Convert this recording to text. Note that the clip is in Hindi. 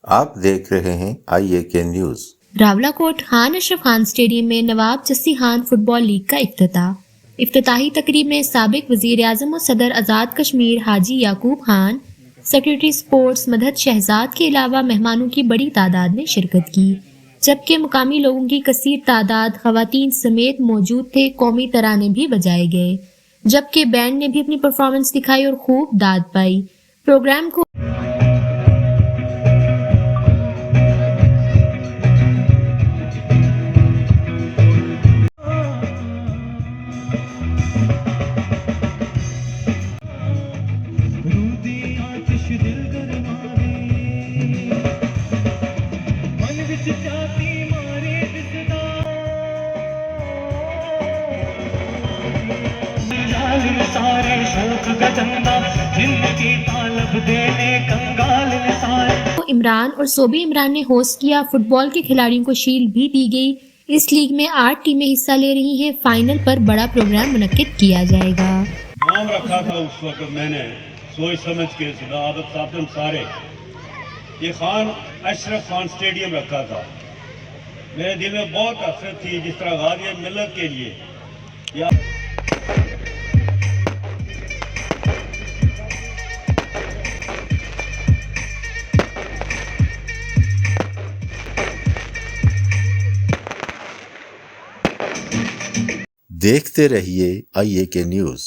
आप देख रहे हैं IAK news. Rawalakot Khan Ashraf Khan stadium में नवाब जस्सी खान फुटबॉल लीग का इफ्तिताही तकरीब में साबिक वजीर आजम और सदर आज़ाद कश्मीर हाजी याकूब खान, सेक्रेटरी स्पोर्ट्स मदहत शहजाद के अलावा मेहमानों की बड़ी तादाद ने शिरकत की, जबकि मुकामी लोगों की कसीर तादाद खवातीन समेत मौजूद थे। कौमी तराने भी बजाए गए, जबकि बैंड ने भी अपनी परफॉर्मेंस दिखाई और खूब दाद पाई। प्रोग्राम को सारे शौक गजंदा जिंदगी तालब देने कंगाल सारे। इमरान और सोबी इमरान ने होस्ट किया। फुटबॉल के खिलाड़ियों को शील्ड भी दी गई। इस लीग में 8 टीमें हिस्सा ले रही हैं। फाइनल पर बड़ा प्रोग्राम मुनक्किद किया जाएगा। नाम रखा था उस वक्त मैंने सोच समझ के आदत सातम सारे, ये खान अशरफ खान स्टेडियम रखा था। मेरे दिल में बहुत हसरत थी, जिस तरह गाज़िया मिल्लत के लिए या देखते रहिए IAK न्यूज।